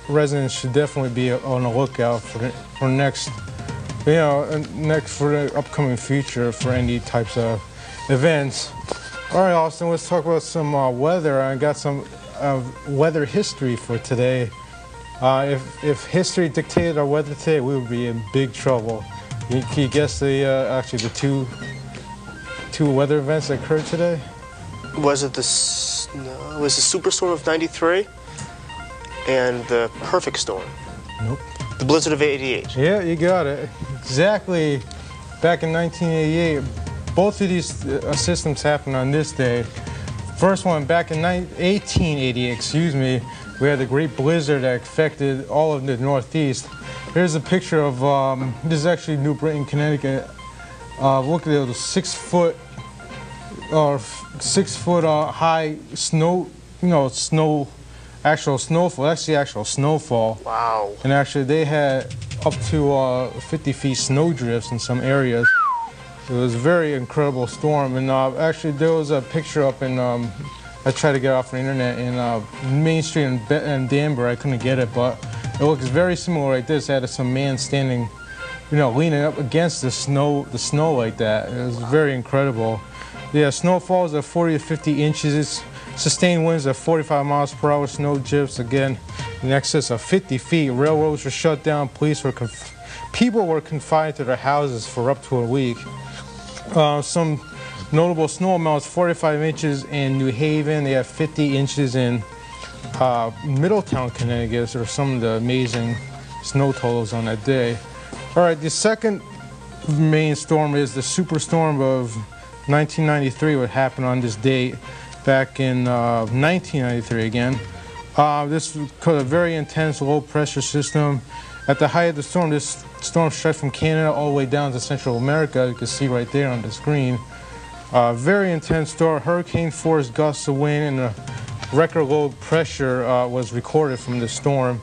residents should definitely be on the lookout for the upcoming future for any types of events. All right, Austin, let's talk about some weather. I got some weather history for today. If history dictated our weather today, we would be in big trouble. Can you guess the two weather events that occurred today? Was it the superstorm of '93 and the perfect storm? Nope. The blizzard of '88. Yeah, you got it. Exactly. Back in 1988, both of these systems happened on this day. First one back in 1888, we had the great blizzard that affected all of the Northeast. Here's a picture of, this is actually New Britain, Connecticut. Look at the 6 foot high snow, snow actual snowfall. That's the actual snowfall. Wow. And actually, they had up to 50 feet snow drifts in some areas. It was a very incredible storm. And actually, there was a picture up in, I tried to get off the internet, in Main Street in Danbury. I couldn't get it, but it looks very similar like this. It had some man standing, you know, leaning up against the snow like that. It was very incredible. Yeah, snowfalls at 40 to 50 inches. Sustained winds at 45 miles per hour. Snow drifts again in excess of 50 feet. Railroads were shut down. People were confined to their houses for up to a week. Some notable snow amounts: 45 inches in New Haven. They have 50 inches in Middletown, Connecticut. So some of the amazing snow totals on that day. All right, the second main storm is the superstorm of 1993, what happened on this date back in 1993 again. This was a very intense low-pressure system. At the height of the storm, this storm stretched from Canada all the way down to Central America. You can see right there on the screen. Very intense storm, hurricane-force gusts of wind, and a record low pressure was recorded from the storm.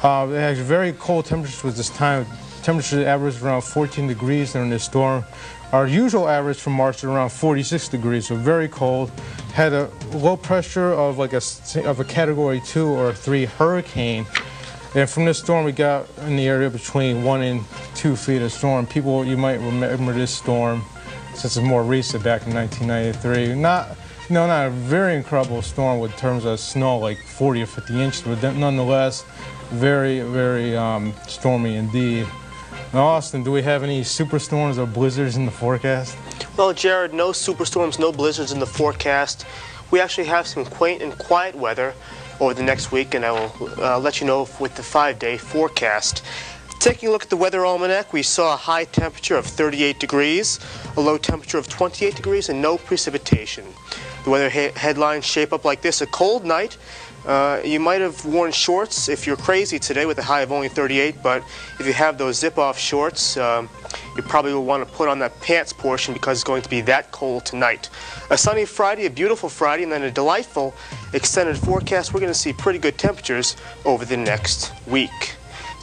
It had very cold temperatures with this time. Temperatures averaged around 14 degrees during this storm. Our usual average for March is around 46 degrees, so very cold. Had a low pressure of like a category 2 or 3 hurricane. And from this storm, we got in the area between 1 and 2 feet of storm. People, you might remember this storm since it's more recent, back in 1993. Not a very incredible storm with terms of snow, like 40 or 50 inches, but nonetheless, very, very stormy indeed. Now, Austin, do we have any superstorms or blizzards in the forecast? Well, Jared, no superstorms, no blizzards in the forecast. We actually have some quaint and quiet weather over the next week, and I will let you know with the 5-day forecast. Taking a look at the weather almanac, we saw a high temperature of 38 degrees, a low temperature of 28 degrees, and no precipitation. The weather headlines shape up like this: a cold night. You might have worn shorts if you're crazy today with a high of only 38, but if you have those zip-off shorts, you probably will want to put on that pants portion because it's going to be that cold tonight. A sunny Friday, a beautiful Friday, and then a delightful extended forecast. We're going to see pretty good temperatures over the next week.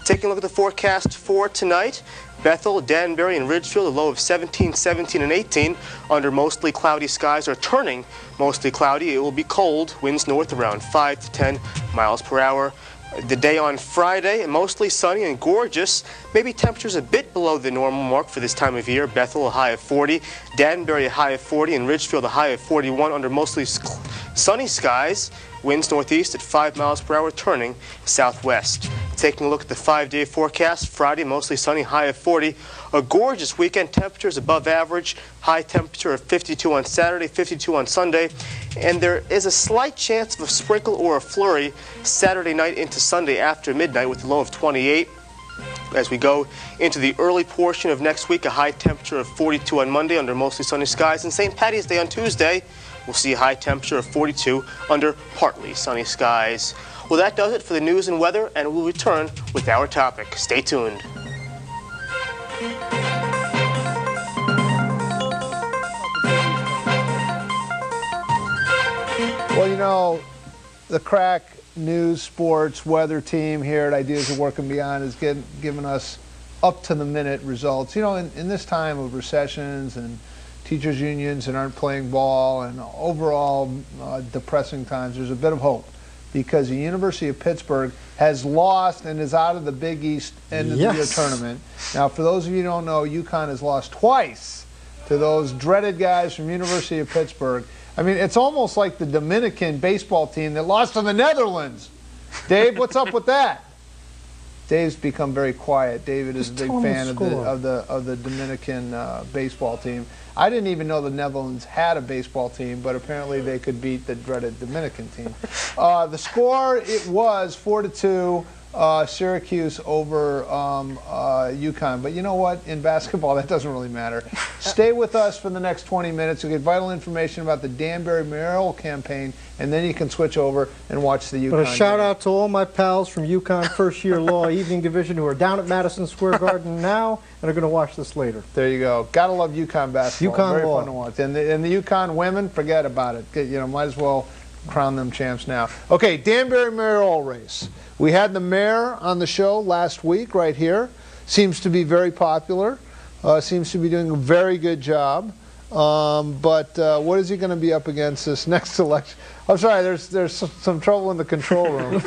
Taking a look at the forecast for tonight: Bethel, Danbury, and Ridgefield, a low of 17, 17, and 18 under mostly cloudy skies, or turning mostly cloudy. It will be cold, winds north around 5 to 10 miles per hour. The day on Friday, mostly sunny and gorgeous. Maybe temperatures a bit below the normal mark for this time of year. Bethel, a high of 40, Danbury, a high of 40, and Ridgefield, a high of 41 under mostly sunny skies. Winds northeast at 5 miles per hour, turning southwest. Taking a look at the 5-day forecast: Friday, mostly sunny, high of 40. A gorgeous weekend, temperatures above average. High temperature of 52 on Saturday, 52 on Sunday. And there is a slight chance of a sprinkle or a flurry Saturday night into Sunday after midnight with a low of 28. As we go into the early portion of next week, a high temperature of 42 on Monday under mostly sunny skies. And St. Patty's Day on Tuesday, we'll see a high temperature of 42 under partly sunny skies. Well, that does it for the news and weather, and we'll return with our topic. Stay tuned. Well, you know, the crack news, sports, weather team here at Ideas of Work and Beyond is giving us up-to-the-minute results. You know, in this time of recessions and teachers' unions that aren't playing ball and overall depressing times, there's a bit of hope, because the University of Pittsburgh has lost and is out of the Big East end of the year tournament. Now, for those of you who don't know, UConn has lost twice to those dreaded guys from University of Pittsburgh. I mean, it's almost like the Dominican baseball team that lost to the Netherlands. Dave, what's up with that? Dave's become very quiet. David is a big fan of the Dominican baseball team. I didn't even know the Netherlands had a baseball team, but apparently they could beat the dreaded Dominican team. The score, it was 4-2, Syracuse over UConn. But you know what? In basketball, that doesn't really matter. Stay with us for the next 20 minutes. You'll get vital information about the Danbury Mayoral campaign, and then you can switch over and watch the UConn But a shout game. out to all my pals from UConn First Year Law Evening Division who are down at Madison Square Garden now and are going to watch this later. There you go. Gotta love UConn basketball. UConn Very law. fun to watch. And the UConn women, forget about it. You know, might as well crown them champs now. Okay, Danbury mayoral race. We had the mayor on the show last week right here. Seems to be very popular. Seems to be doing a very good job. But what is he going to be up against this next election? I'm sorry, there's some trouble in the control room.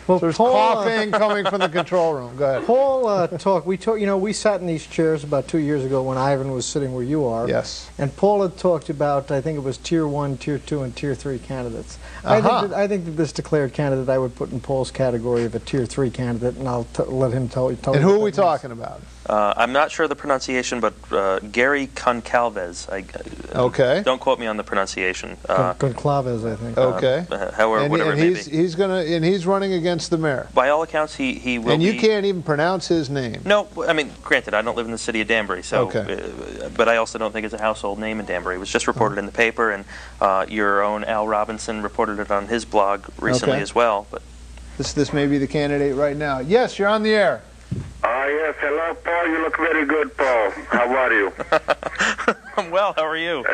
Well, There's Paul, coughing coming from the control room. Go ahead. Paul we sat in these chairs about 2 years ago when Ivan was sitting where you are. Yes. And Paul had talked about, I think it was Tier 1, Tier 2, and Tier 3 candidates. I think that this declared candidate I would put in Paul's category of a Tier 3 candidate, and I'll let him tell you. And who are we talking about? I'm not sure of the pronunciation, but Gary Concalves. Okay. Don't quote me on the pronunciation. Concalves, I think. Okay. However, whatever it may be. He's running against the mayor. By all accounts, he will. And you can't even pronounce his name. No, I mean, granted, I don't live in the city of Danbury, so. Okay. But I also don't think it's a household name in Danbury. It was just reported in the paper, and your own Al Robinson reported it on his blog recently as well. But this may be the candidate right now. Yes, you're on the air. Yes, hello, Paul. You look very good, Paul. How are you? I'm well. How are you?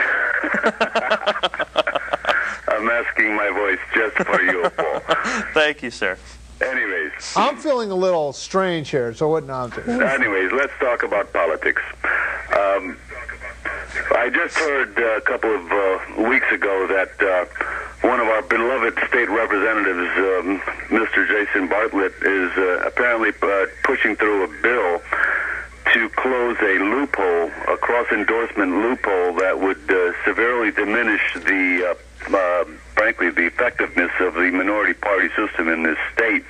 I'm asking my voice just for you, Paul. Thank you, sir. Anyways. I'm feeling a little strange here, so what not to? Anyways, let's talk about politics. I just heard a couple of weeks ago that one of our beloved state representatives, Mr. Jason Bartlett, is apparently pushing through a bill to close a loophole, a cross-endorsement loophole that would severely diminish the, frankly, the effectiveness of the minority party system in this state.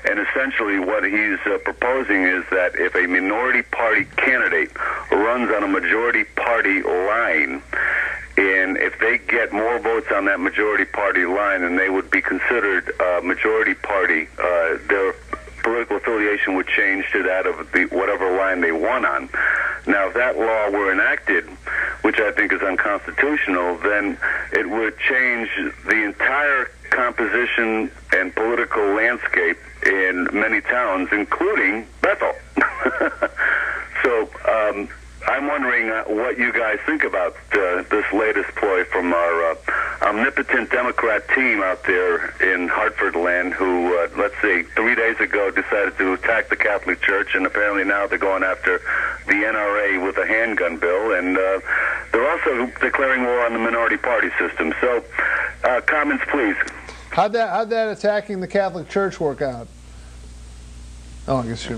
And essentially what he's proposing is that if a minority party candidate runs on a majority party line, and if they get more votes on that majority party line, then they would be considered a majority party. Their political affiliation would change to that of whatever line they won on. Now, if that law were enacted, which I think is unconstitutional, then it would change the entire composition and political landscape in many towns, including Bethel. So I'm wondering what you guys think about this latest ploy from our omnipotent Democrat team out there in Hartford land who, let's say, 3 days ago decided to attack the Catholic Church, and apparently now they're going after the NRA with a handgun bill, and they're also declaring war on the minority party system. So, comments, please. How'd that attacking the Catholic Church work out? Oh, I guess you're...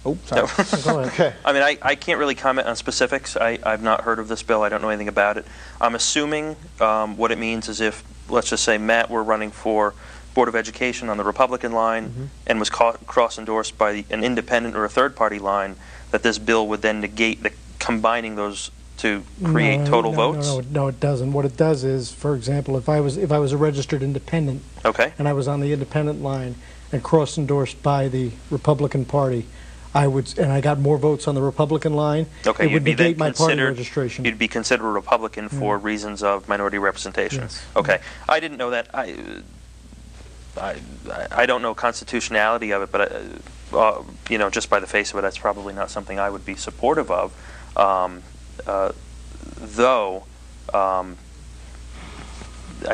Oh, sorry. Go ahead. Okay. I mean, I can't really comment on specifics. I've not heard of this bill. I don't know anything about it. I'm assuming what it means is if, let's just say, Matt were running for Board of Education on the Republican line and was cross-endorsed by an independent or a third-party line, that this bill would then negate the combining those to create total votes? No, it doesn't. What it does is, for example, if I was a registered independent, and I was on the independent line and cross-endorsed by the Republican Party, and I got more votes on the Republican line, it would negate my party registration. You'd be considered a Republican for reasons of minority representation. Yes. Okay. I didn't know that. I don't know constitutionality of it, but you know, just by the face of it, that's probably not something I would be supportive of. Though I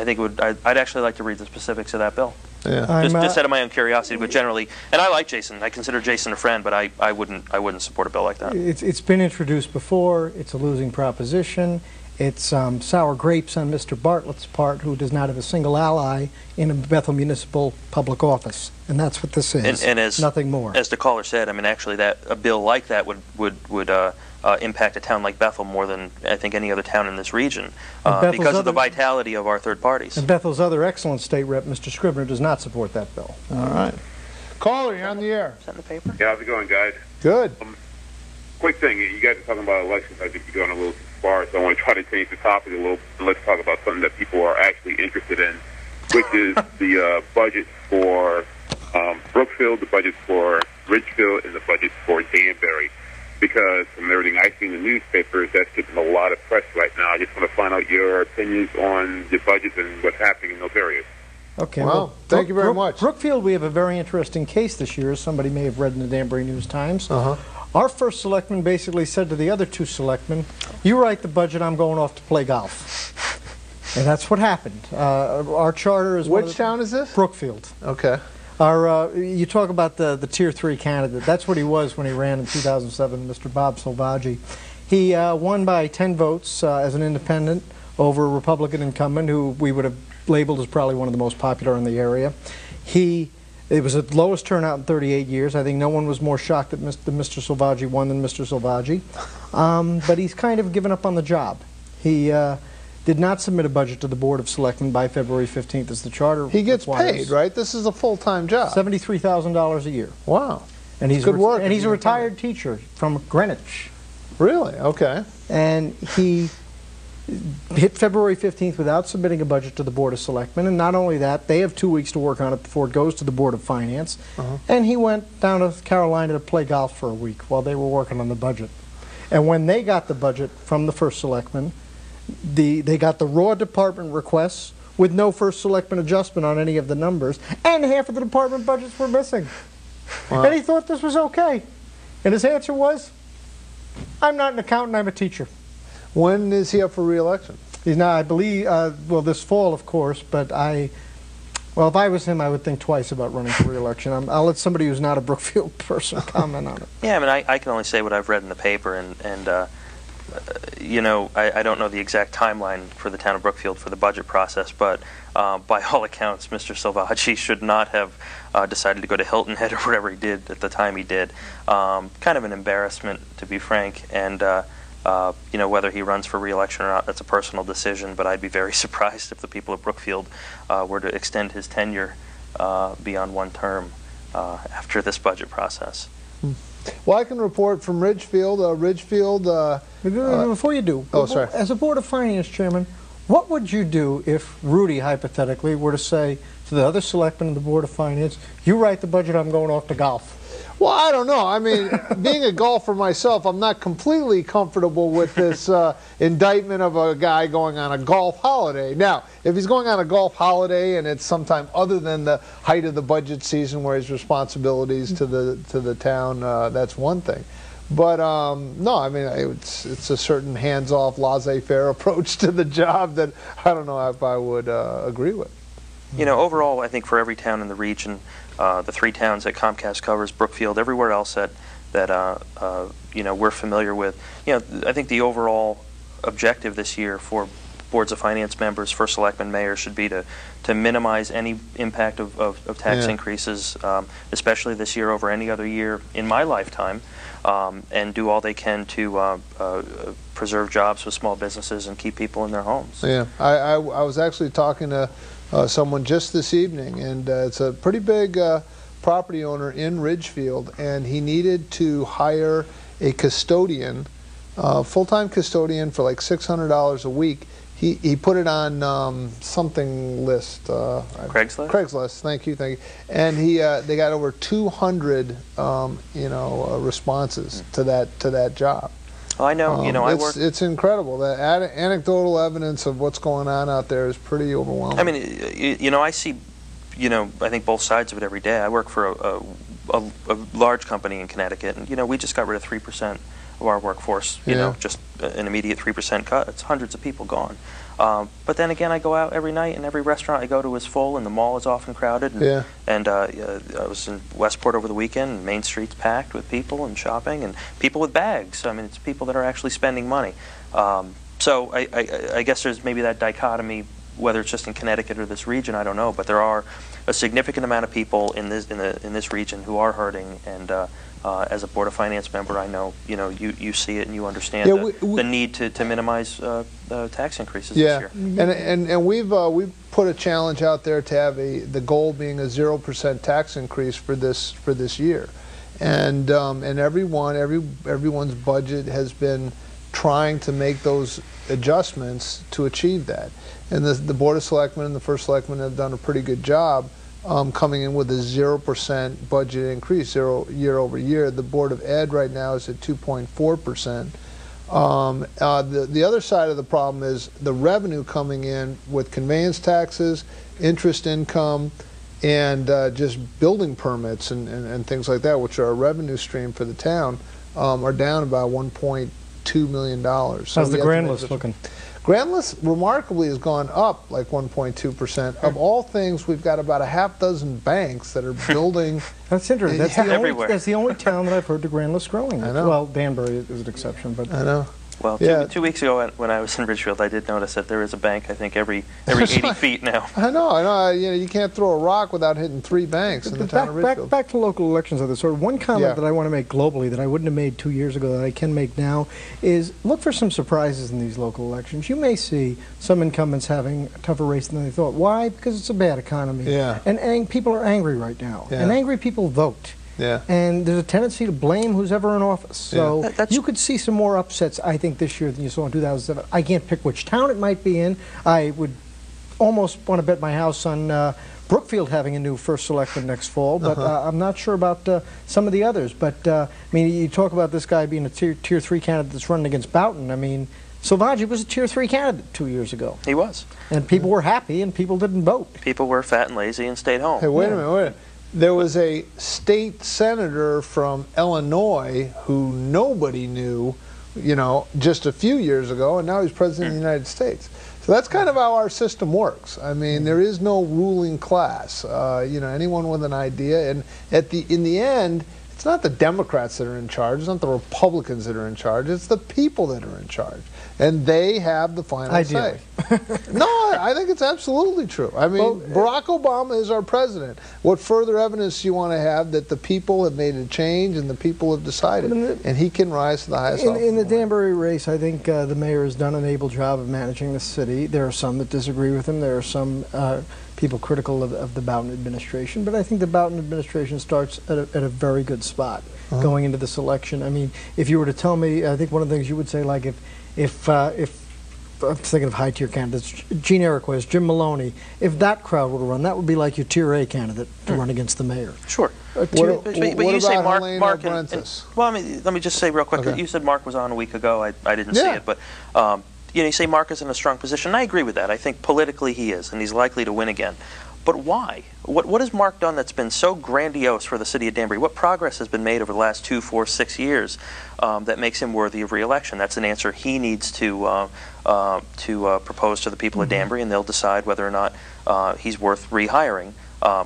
think I'd actually like to read the specifics of that bill. Yeah. Just out of my own curiosity, but generally, and I like Jason. I consider Jason a friend, but I wouldn't support a bill like that. It's been introduced before. It's a losing proposition. It's sour grapes on Mr. Bartlett's part, who does not have a single ally in a Bethel municipal public office, and that's what this is. And as nothing more. As the caller said, I mean, actually, a bill like that would impact a town like Bethel more than I think any other town in this region because of the vitality of our third parties. And Bethel's other excellent state rep, Mr. Scribner, does not support that bill. All right. Caller, you're on the air. Is that in the paper? Yeah, how's it going, guys? Good. Quick thing, you guys are talking about elections. I think you're going a little too far, so I want to try to change the topic a little. Let's talk about something that people are actually interested in, which is the budget for Brookfield, the budget for Ridgefield, and the budget for Danbury. Because from everything I see in the newspapers, that's getting a lot of press right now. I just want to find out your opinions on the budgets and what's happening in those areas. Okay. Well, thank you very much. Brookfield, we have a very interesting case this year, as somebody may have read in the Danbury News-Times. Our first selectman basically said to the other two selectmen, "You write the budget, I'm going off to play golf." And that's what happened. Our charter is Which town is this? Brookfield. Okay. You talk about the Tier 3 candidate. That's what he was when he ran in 2007, Mr. Bob Silvaggi. He won by 10 votes as an independent over a Republican incumbent who we would have labeled as probably one of the most popular in the area. It was the lowest turnout in 38 years. I think no one was more shocked that Mr. Silvaggi won than Mr. Silvaggi. But he's kind of given up on the job. He did not submit a budget to the Board of Selectmen by February 15th as the charter He gets requires. paid, right? This is a full-time job. $73,000 a year. Wow. And he's good work. And he's a retired teacher from Greenwich. Really? Okay. And he hit February 15th without submitting a budget to the Board of Selectmen. And not only that, they have 2 weeks to work on it before it goes to the Board of Finance. And he went down to Carolina to play golf for a week while they were working on the budget. And when they got the budget from the First Selectman, they got the raw department requests with no First Selectman adjustment on any of the numbers, and half of the department budgets were missing. Wow. And he thought this was okay. And his answer was, I'm not an accountant, I'm a teacher. When is he up for re-election? He's not, I believe, well, this fall, of course, but well, if I was him, I would think twice about running for re-election. I'll let somebody who's not a Brookfield person comment on it. Yeah, I mean, I can only say what I've read in the paper, and you know, I don't know the exact timeline for the town of Brookfield for the budget process, but by all accounts, Mr. Silvaggi should not have decided to go to Hilton Head or whatever he did at the time he did. Kind of an embarrassment, to be frank, and you know, whether he runs for re-election or not, that's a personal decision, but I'd be very surprised if the people of Brookfield were to extend his tenure beyond one term after this budget process. Well, I can report from Ridgefield. Before you do, sorry. As a Board of Finance chairman, what would you do if Rudy, hypothetically, were to say to the other selectmen of the Board of Finance, you write the budget, I'm going off to golf? Well, I don't know. I mean, being a golfer myself, I'm not completely comfortable with this indictment of a guy going on a golf holiday. Now, if he's going on a golf holiday and it's sometime other than the height of the budget season where his responsibilities to the town, that's one thing. But no, I mean, it's a certain hands-off, laissez-faire approach to the job that I don't know if I would agree with. You know, overall, I think for every town in the region, the 3 towns that Comcast covers, Brookfield, everywhere else that you know, we're familiar with, you know, I think the overall objective this year for boards of finance members, first selectmen, mayors should be to minimize any impact of tax increases, especially this year over any other year in my lifetime, and do all they can to preserve jobs with small businesses and keep people in their homes. Yeah, I was actually talking to someone just this evening, and it's a pretty big property owner in Ridgefield, and he needed to hire a custodian, full-time custodian for like $600 a week. He put it on something list. Craigslist? Craigslist, thank you. And they got over 200 you know, responses to that job. Well, I know, you know, it's incredible. The anecdotal evidence of what's going on out there is pretty overwhelming. I mean, you know, I see, you know, I think both sides of it every day. I work for a large company in Connecticut, and, you know, we just got rid of 3% of our workforce, you know, just an immediate 3% cut. It's hundreds of people gone. But then again, I go out every night, and every restaurant I go to is full, and the mall is often crowded. And, I was in Westport over the weekend, and Main Street's packed with people and shopping, and people with bags. I mean, it's people that are actually spending money. So I guess there's maybe that dichotomy, whether it's just in Connecticut or this region, I don't know. But there are a significant amount of people in this region who are hurting, and as a Board of Finance member, I know, you know, you see it and you understand the need to minimize tax increases this year. And we've put a challenge out there to have the goal being a 0% tax increase for this year, and everyone's budget has been trying to make those adjustments to achieve that, and the Board of Selectmen and the First Selectmen have done a pretty good job. Coming in with a 0% budget increase year over year. The Board of Ed right now is at 2.4%. The other side of the problem is the revenue coming in with conveyance taxes, interest income, and just building permits and things like that, which are a revenue stream for the town, are down about 1.2 $1.2 million. So how's the grand list looking? Grand list remarkably has gone up like 1.2%. Of all things, we've got about a half dozen banks that are building. That's interesting. That's, everywhere. That's the only town that I've heard the grand list growing. I know. Well, Danbury is an exception, but I know. Well, two weeks ago when I was in Ridgefield, I did notice that there is a bank, I think, every 80 feet now. I know. You know, you can't throw a rock without hitting 3 banks in the town of Ridgefield. Back to local elections of this sort. One comment that I want to make globally that I wouldn't have made 2 years ago that I can make now is look for some surprises in these local elections. You may see some incumbents having a tougher race than they thought. Why? Because it's a bad economy. Yeah. And people are angry right now. Yeah. And angry people vote. Yeah. And there's a tendency to blame who's ever in office. So you could see some more upsets, I think, this year than you saw in 2007. I can't pick which town it might be in. I would almost want to bet my house on Brookfield having a new first selectman next fall, but I'm not sure about some of the others. But, I mean, you talk about this guy being a tier 3 candidate that's running against Boughton. I mean, Silvaggi was a tier 3 candidate 2 years ago. He was. And people were happy and people didn't vote. People were fat and lazy and stayed home. Hey, wait a minute. There was a state senator from Illinois who nobody knew, you know, just a few years ago, and now he's president of the United States. So that's kind of how our system works. I mean, there is no ruling class. You know, anyone with an idea, and in the end, it's not the Democrats that are in charge. It's not the Republicans that are in charge. It's the people that are in charge, and they have the final say. No, I think it's absolutely true. I mean, Barack Obama is our president. What further evidence do you want to have that the people have made a change and the people have decided, and he can rise to the highest office? In the Danbury race, I think the mayor has done an able job of managing the city. There are some that disagree with him. There are some people critical of the Boughton administration, but I think the Boughton administration starts at a very good spot going into this election. I mean, if you were to tell me, I think one of the things you would say, like if I'm thinking of high-tier candidates, Gene Iroquois, Jim Maloney, if that crowd were to run, that would be like your tier A candidate to run against the mayor. Sure. What you say about Mark Brentis? well, I mean, let me just say real quick, you said Mark was on a week ago. I didn't see it, but you know, you say Mark is in a strong position. I agree with that. I think politically he is, and he's likely to win again. But why? What has Mark done that's been so grandiose for the city of Danbury? What progress has been made over the last 2, 4, 6 years that makes him worthy of re-election? That's an answer he needs to propose to the people of Danbury, and they'll decide whether or not he's worth rehiring.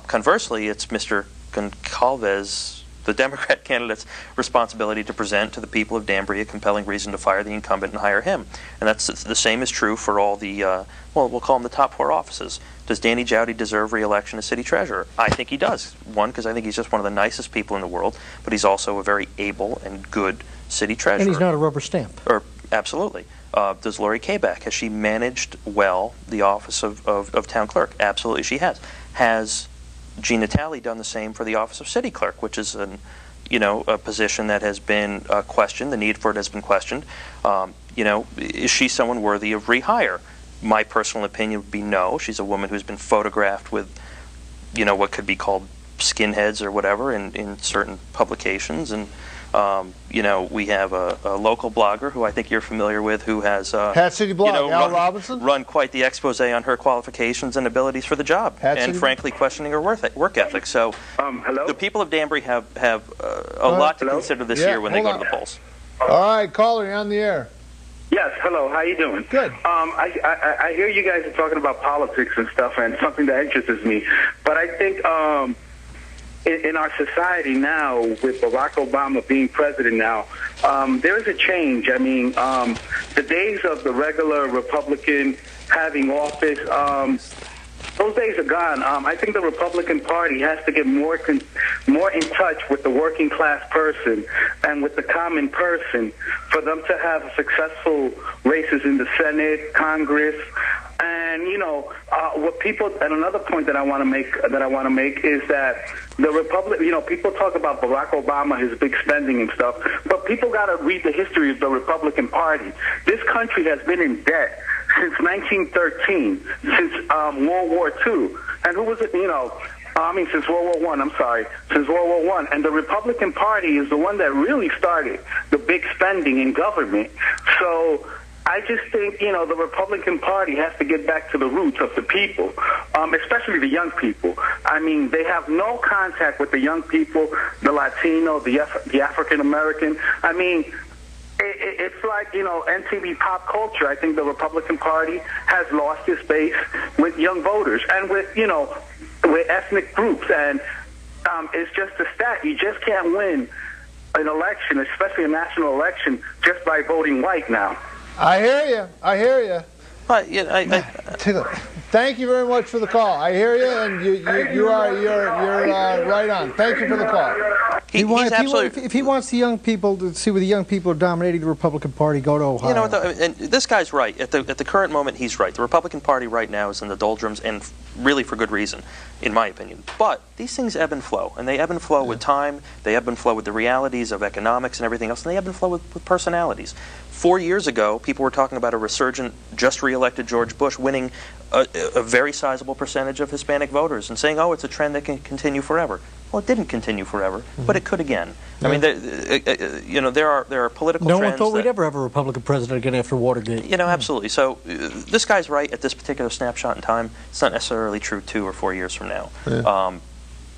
Conversely, it's Mr. Goncalves, the Democrat candidate's responsibility to present to the people of Danbury a compelling reason to fire the incumbent and hire him. And that's the same is true for all the, well, we'll call them the top 4 offices. Does Danny Jowdy deserve re-election as city treasurer? I think he does. One, because I think he's just one of the nicest people in the world, but he's also a very able and good city treasurer. And he's not a rubber stamp. Absolutely. Does Lori Kabak, has she managed well the office of town clerk? Absolutely she has. Has Gina Talley done the same for the office of city clerk, which is a position that has been questioned. The need for it has been questioned. You know, is she someone worthy of rehire? My personal opinion would be no. She's a woman who's been photographed with, you know, what could be called skinheads or whatever in certain publications. And, you know, we have a local blogger who I think you're familiar with who has Hat City Blog, Al Robinson, run quite the expose on her qualifications and abilities for the job, and frankly questioning her work ethic. So the people of Danbury have a lot to consider this year when they go to the polls. All right, caller, you're on the air. Yes, hello, how you doing? Good. I hear you guys are talking about politics and stuff, and something that interests me. But I think in our society now, with Barack Obama being president now, there is a change. I mean, the days of the regular Republican having office, those days are gone. I think the Republican Party has to get more in touch with the working class person and with the common person for them to have successful races in the Senate, Congress, and you know what people. And another point that I want to make is that the Republic. You know, people talk about Barack Obama, his big spending and stuff, but people got to read the history of the Republican Party. This country has been in debt since 1913, since World War II. And who was it, you know, since World War I, I'm sorry, since World War I. And the Republican Party is the one that really started the big spending in government. So I just think, you know, the Republican Party has to get back to the roots of the people, especially the young people. I mean, they have no contact with the young people, the Latino, the African American. I mean, it's like, MTV pop culture. I think the Republican Party has lost its base with young voters and with ethnic groups. And it's just a stat. You just can't win an election, especially a national election, just by voting white now. I hear you. I hear you. Thank you very much for the call. I hear you, and you're right on. Thank you for the call. If he wants the young people to see where the young people are dominating the Republican Party, go to Ohio. You know what, and this guy's right. At the current moment, he's right. The Republican Party right now is in the doldrums, and really for good reason, in my opinion. But these things ebb and flow, and they ebb and flow with time. They ebb and flow with the realities of economics and everything else, and they ebb and flow with personalities. 4 years ago, people were talking about a resurgent, just re-elected George Bush winning a very sizable percentage of Hispanic voters and saying, oh, it's a trend that can continue forever. Well, it didn't continue forever, but it could again. I mean, there are political trends. No one thought we'd ever have a Republican president again after Watergate. Absolutely. So this guy's right at this particular snapshot in time. It's not necessarily true 2 or 4 years from now. Yeah.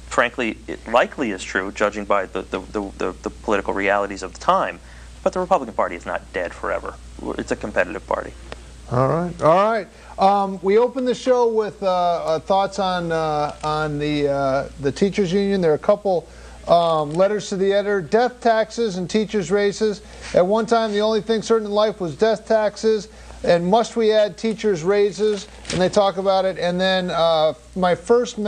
Frankly, it likely is true, judging by the political realities of the time. But the Republican Party is not dead forever. It's a competitive party. All right. All right. We opened the show with thoughts on the teachers union. There are a couple letters to the editor. Death taxes and teachers' raises. At one time, the only thing certain in life was death taxes. And must we add teachers' raises? And they talk about it. And then first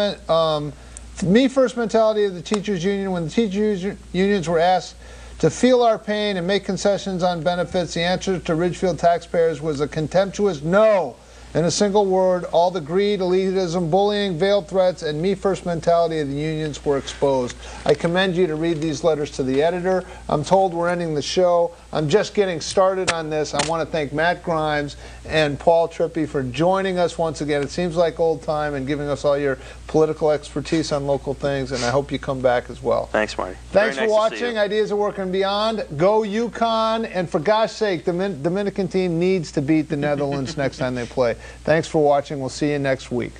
mentality of the teachers union. When the teachers unions were asked to feel our pain and make concessions on benefits, the answer to Ridgefield taxpayers was a contemptuous no. In a single word, all the greed, elitism, bullying, veiled threats, and me-first mentality of the unions were exposed. I commend you to read these letters to the editor. I'm told we're ending the show. I'm just getting started on this. I want to thank Matt Grimes and Paul Trippi for joining us once again. It seems like old time, and giving us all your political expertise on local things, and I hope you come back as well. Thanks, Marty. Thanks for watching Ideas of Work and Beyond. Go UConn, and for gosh sake, the Dominican team needs to beat the Netherlands next time they play. Thanks for watching. We'll see you next week.